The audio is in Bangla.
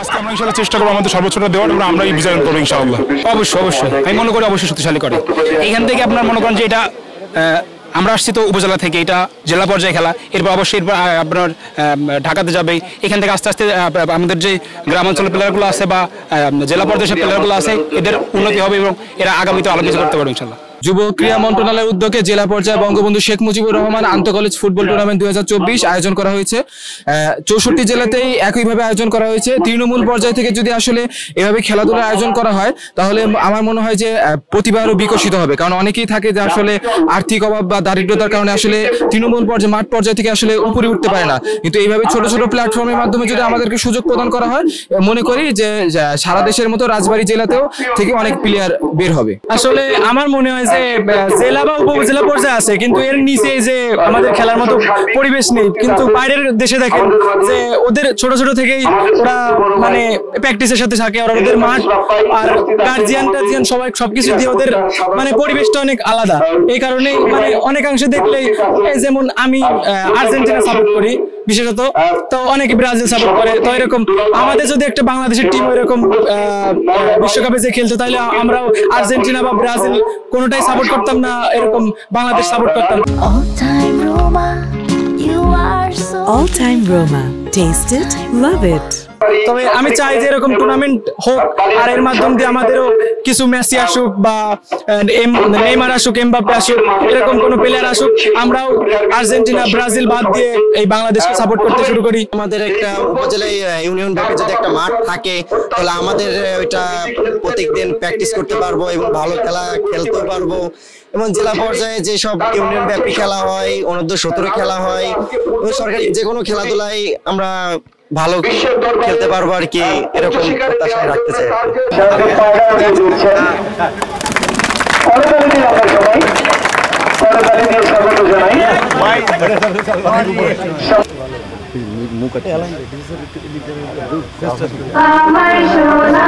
আজকে আমরা ইনশাআল্লাহ চেষ্টা করবো আমাদের সর্বোচ্চটা দেওয়ার এবং আমরা বিজয় করবো ইনশাআল্লাহ। অবশ্যই অবশ্যই আমি মনে করি অবশ্যই শক্তিশালী করে। এখান থেকে আপনার মনে করেন যে এটা আমরা আসছি তো উপজেলা থেকে, এটা জেলা পর্যায়ে খেলা, এরপর অবশ্যই এরপর আপনার ঢাকাতে যাবে। এখান থেকে আস্তে আস্তে আমাদের যে গ্রামাঞ্চলের প্লেয়ারগুলো আছে বা জেলা পর্যায়ের প্লেয়ারগুলো আছে এদের উন্নতি হবে এবং এরা আগামীতে আলো কিছু করতে পারবে ইনশাআল্লাহ। যুব ক্রীড়া মন্ত্রণালয়ের উদ্যোগে জেলা পর্যায়ে বঙ্গবন্ধু শেখ মুজিবুর রহমান আন্তঃকলেজ ফুটবল টুর্নামেন্ট 2024 আয়োজন করা হয়েছে। 64 জেলাতেই একইভাবে আয়োজন করা হয়েছে। তৃণমূল পর্যায় থেকে যদি আসলে এভাবে খেলাধুলার আয়োজন করা হয় তাহলে আমার মনে হয় যে প্রতিভা আরো বিকশিত হবে, কারণ অনেকেই থাকে যে আসলে আর্থিক অভাব বা দারিদ্রতার কারণে আসলে তৃণমূল পর্যায়ে মাঠ পর্যায় থেকে আসলে উপরে উঠতে পারে না। কিন্তু এইভাবে ছোট ছোট প্ল্যাটফর্মের মাধ্যমে যদি আমাদেরকে সুযোগ প্রদান করা হয়, মনে করি যে সারা দেশের মতো রাজবাড়ী জেলাতেও থেকে অনেক প্লেয়ার বের হবে। আসলে আমার মনে হয় যে জেলা বা উপজেলা পর্যায়ে আছে, কিন্তু এর নিচে যে আমাদের খেলার মতো পরিবেশ নেই। কিন্তু বাইরের দেশে দেখেন যে ওদের ছোট ছোট থেকেই ওরা মানে প্র্যাকটিসের সাথে থাকে, আর ওদের মাঠ আর গার্জিয়ান সবাই সবকিছু দিয়ে ওদের মানে পরিবেশটা অনেক আলাদা। এই কারণেই মানে অনেকাংশে দেখলেই যেমন আমি আর্জেন্টিনা সাপোর্ট করি বিশেষত, তো অনেকে ব্রাজিল সাপোর্ট করে। তো এরকম আমাদের যদি একটা বাংলাদেশের টিম এরকম বিশ্বকাপে যে খেলতো তাহলে আমরাও আর্জেন্টিনা বা ব্রাজিল কোনোটাই সাপোর্ট করতাম না, এরকম বাংলাদেশ সাপোর্ট করতাম। All time Roma. Taste it, love it. তবে আমি চাই যে এরকম টুর্নামেন্ট হোক, আর এর মাধ্যম দিয়ে আমাদেরও কিছু মেসি আসুক বা নেইমার আসুক, এমবাপ্পে আসুক, এরকম কোনো প্লেয়ার আসুক, আমরাও আর্জেন্টিনা ব্রাজিল বাদ দিয়ে এই বাংলাদেশকে সাপোর্ট করতে শুরু করি। আমাদের একটা উপজেলায় ইউনিয়ন ব্যাপী যদি একটা মাঠ থাকে তাহলে আমাদের ওইটা প্রত্যেকদিন প্র্যাকটিস করতে পারবো এবং ভালো খেলা খেলতে পারবো। এবং জেলা পর্যায়ে যেসব ইউনিয়ন ব্যাপী খেলা হয়, অনূর্ধ্ব 17 খেলা হয়, সরকারি যে কোনো খেলাধুলায় আমরা ভালো খেলতে পারবো আর কি, এরকম প্রত্যাশা রাখতে চাই। আমার সোনা